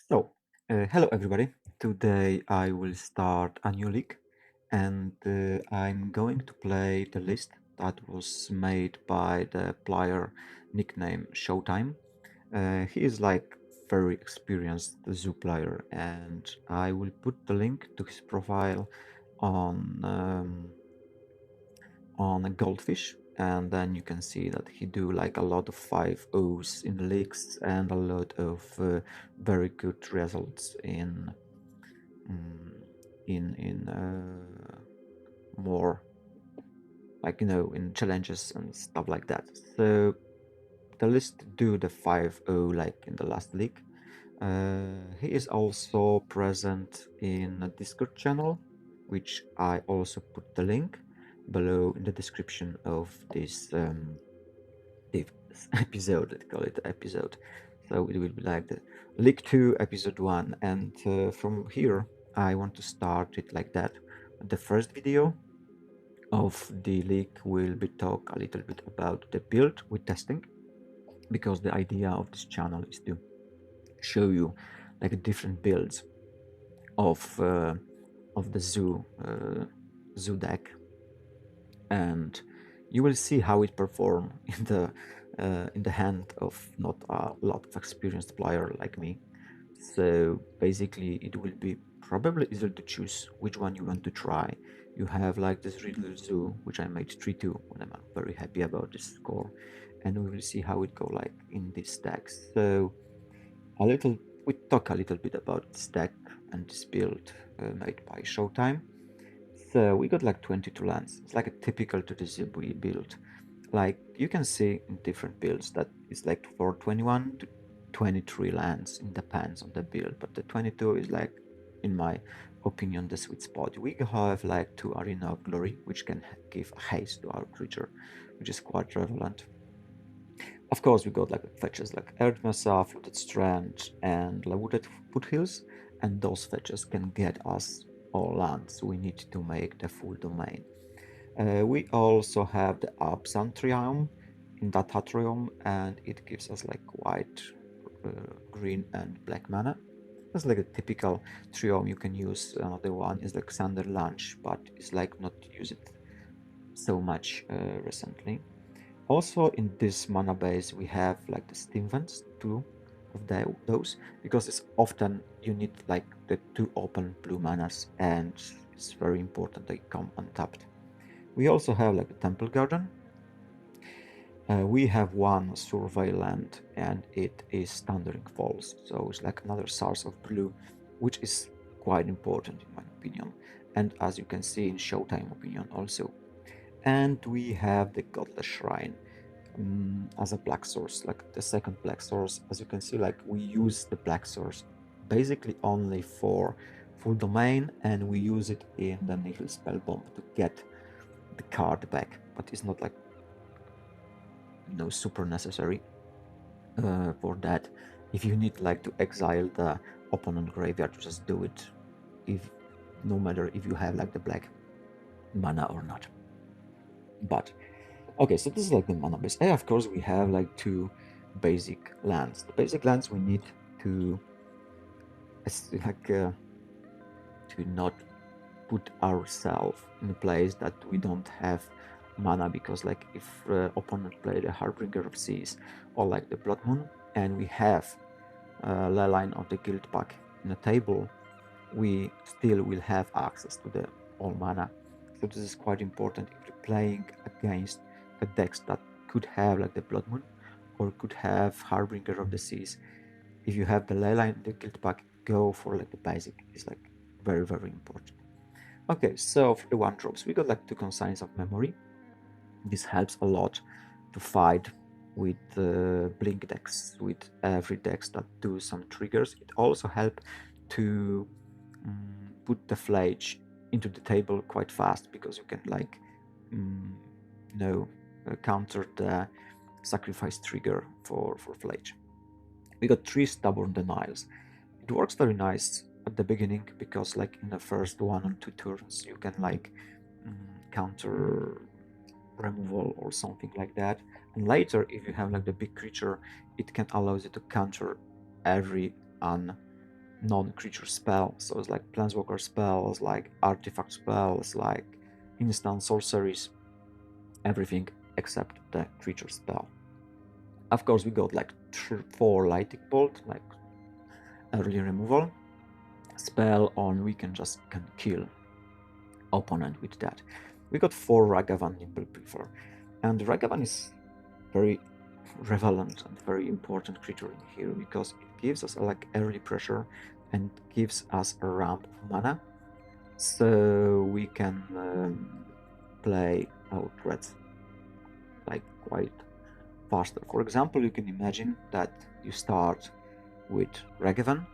So, hello everybody. Today I will start a new league and I'm going to play the list that was made by the player nickname Showtime. He is like very experienced zoo player and I will put the link to his profile on on a goldfish, and then you can see that he do like a lot of 5-0s in leagues and a lot of very good results mm, in more like in challenges and stuff like that. So the list do the 5-0 like in the last league. He is also present in a Discord channel, which I also put the link below in the description of this episode. Let's call it episode. So it will be like the League 2, Episode 1, and from here I want to start it like that. The first video of the league will be talk a little bit about the build with testing, because the idea of this channel is to show you like different builds of the zoo deck, and you will see how it perform in the hand of not a lot of experienced player like me. So basically it will be probably easier to choose which one you want to try. You have like this Riddler Zoo, which I made 3-2, and I'm very happy about this score, and we will see how it go like in this deck. So a little we talk a little bit about this deck and this build made by Showtime. So we got like 22 lands. It's like a typical to the Zibui build. Like you can see in different builds that it's like for 21 to 23 lands. It depends on the build, but the 22 is like, in my opinion, the sweet spot. We have like 2 Arena of Glory, which can give haste to our creature, which is quite relevant. Of course, we got like fetches like Earth Mesa, Flooded Strand, and Wooded Foothills, and those fetches can get us all lands we need to make the full domain. We also have the Abzan Triumph in that Atrium, and it gives us like white, green, and black mana. That's like a typical triome you can use. Another one is like Xander Lunch, but it's like not used so much recently. Also in this mana base we have like the steam vents, two of those, because it's often you need like the 2 open blue manas, and it's very important they come untapped. We also have like a temple garden. We have 1 survey land, and it is Thundering Falls, so it's like another source of blue, which is quite important in my opinion, and as you can see in Showtime opinion also. And we have the Godless Shrine as a black source, like the second black source. As you can see, like we use the black source basically only for full domain, and we use it in the Nihil Spell Bomb to get the card back, but it's not like super necessary for that. If you need like to exile the opponent graveyard, just do it, if no matter if you have like the black mana or not. But okay, so this is like the mana base. And of course, we have like 2 basic lands. The basic lands we need to to not put ourselves in a place that we don't have mana, because like if opponent play the Harbinger of Seas or like the Blood Moon, and we have Leyline of the Guild Pack in the table, we still will have access to the all mana. So this is quite important if you're playing against a decks that could have like the Blood Moon or could have Harbinger of the Seas. If you have the Leyline, the Guild Pack, go for like the basic. It's like very, very important. Okay, so for the 1-drops, we got like 2 Consigns of Memory. This helps a lot to fight with blink decks, with every decks that do some triggers. It also helps to put the Flage into the table quite fast, because you can like counter the sacrifice trigger for Flage. We got 3 Stubborn Denials. It works very nice at the beginning, because like in the first 1 or 2 turns you can like counter removal or something like that, and later if you have like the big creature, it can allow you to counter every non-creature spells, so it's like planeswalker spells, like artifact spells, like instant sorceries, everything except the creature spell. Of course, we got like 4 lightning bolt, like early removal spell on. We can kill opponent with that. We got 4 Ragavan Nimble Prefer, and Ragavan is very relevant and very important creature in here because it gives us like early pressure and gives us a ramp of mana, so we can play our threats like quite faster. For example, you can imagine that you start with Ragavan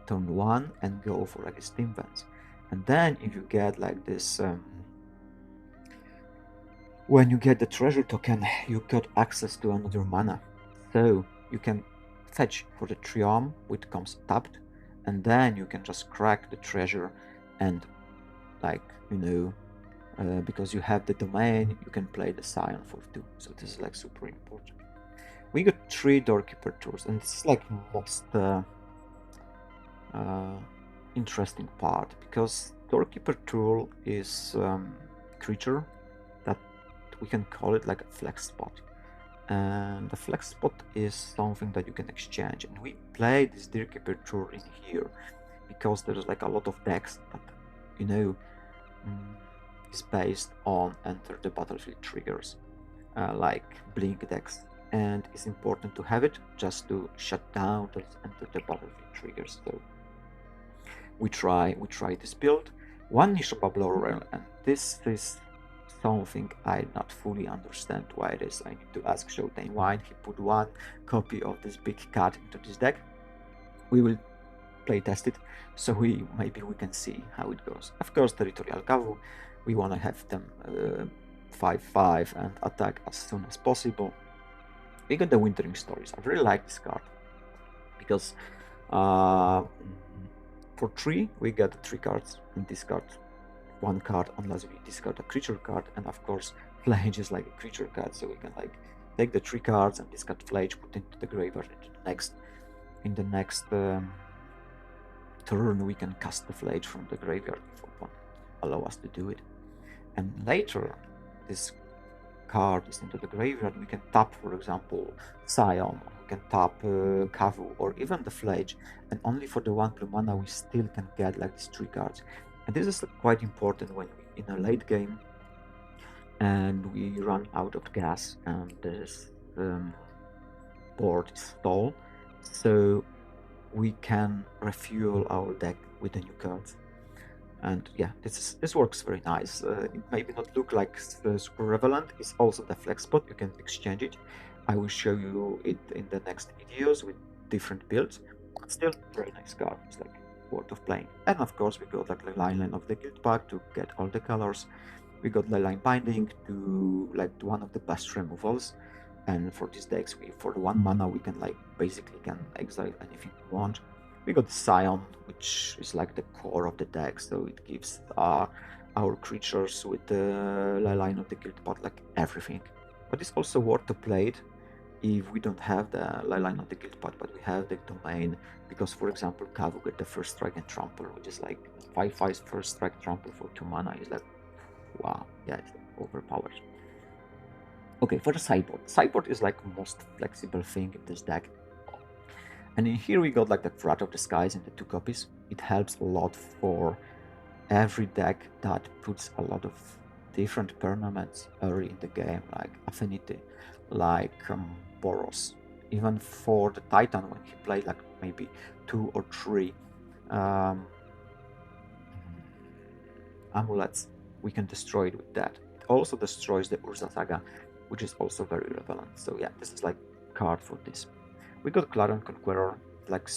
turn 1 and go for like a Steam Vents, and then if you get like this when you get the treasure token, you got access to another mana, so you can fetch for the Triome, which comes tapped, and then you can just crack the treasure and, like, because you have the domain, you can play the Scion for 2, so this is like super important. We got 3 Doorkeeper Tours, and this is like most interesting part, because Doorkeeper Tool is creature that we can call it like a flex spot, and the flex spot is something that you can exchange, and we play this Doorkeeper Tool in here because there's like a lot of decks that is based on enter the battlefield triggers, like blink decks, and it's important to have it just to shut down those enter the battlefield triggers. So we try this build. 1 Nisha Babbler, and this is something I not fully understand why it is. I need to ask Showtime why he put 1 copy of this big cat into this deck. We will play test it, so maybe we can see how it goes. Of course, Territorial Kavu, we want to have them 5/5 and attack as soon as possible. We got the Wintering Stories. I really like this card because for 3 we get 3 cards in this card. 1 card unless we discard a creature card, and of course Flage is like a creature card, so we can like take the 3 cards and discard Flage, put into the graveyard. In the next turn we can cast the Flage from the graveyard if opponent allow us to do it, and later this card is into the graveyard. We can tap, for example, Scion, we can tap Kavu, or even the Flage, and only for the 1 blue mana we still can get like these 3 cards. And this is quite important when we in a late game and we run out of gas and this board is stalled, so we can refuel our deck with the new cards. And yeah, this works very nice. It maybe not look like super relevant. It's also the flex spot. You can exchange it. I will show you it in the next videos with different builds. But still, very nice card. It's like worth of playing. And of course, we got like the line of the guild pack to get all the colors. We got the line binding to like one of the best removals. And for these decks, for the 1 mana, we can like basically can exile anything we want. We got Scion, which is like the core of the deck, so it gives our creatures with the line of the guild path like everything. But it's also worth to play it if we don't have the line of the guild path, but we have the domain, because for example Kavu get the first strike and trample, which is like 5/5 first strike trample for 2 mana is like, wow, yeah, it's like overpowered. Okay, for the sideboard is like most flexible thing in this deck. And in here we got like the Wrath of the Skies in the 2 copies. It helps a lot for every deck that puts a lot of different permanents early in the game, like Affinity, like Boros. Even for the Titan, when he played like maybe 2 or 3 amulets, we can destroy it with that. It also destroys the Urza Saga, which is also very relevant. So yeah, this is like card for this. We got Clarion Conqueror, like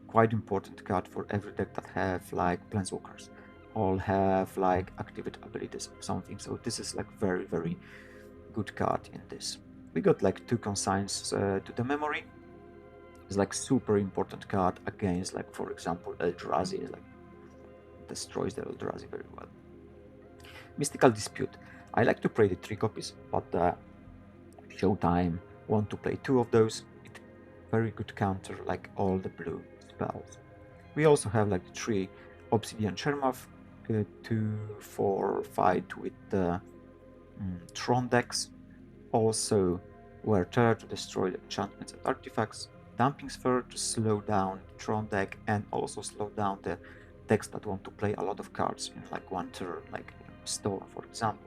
quite important card for every deck that have like Planeswalkers, all have like activate abilities or something. So this is like very good card in this. We got like 2 consigns to the memory. It's like super important card against like, for example, Eldrazi, like destroys the Eldrazi very well. Mystical Dispute. I like to play the 3 copies, but Showtime want to play 2 of those. Very good counter like all the blue spells. We also have like the 3 Obsidian Chermoth to for fight with the Tron decks. Also, Wear Terror to destroy the enchantments and artifacts, Dumping Sphere to slow down the Tron deck and also slow down the decks that want to play a lot of cards in like one turn, like Storm for example.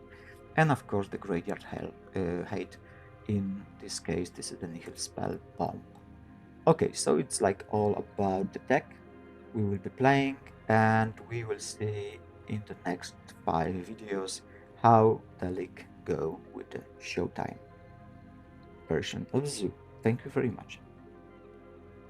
And of course the Graveyard Hate. In this case, this is the Nihil spell Bomb. Okay, so it's like all about the deck we will be playing, and we will see in the next 5 videos how the league go with the Showtime version of Zoo. Thank you very much.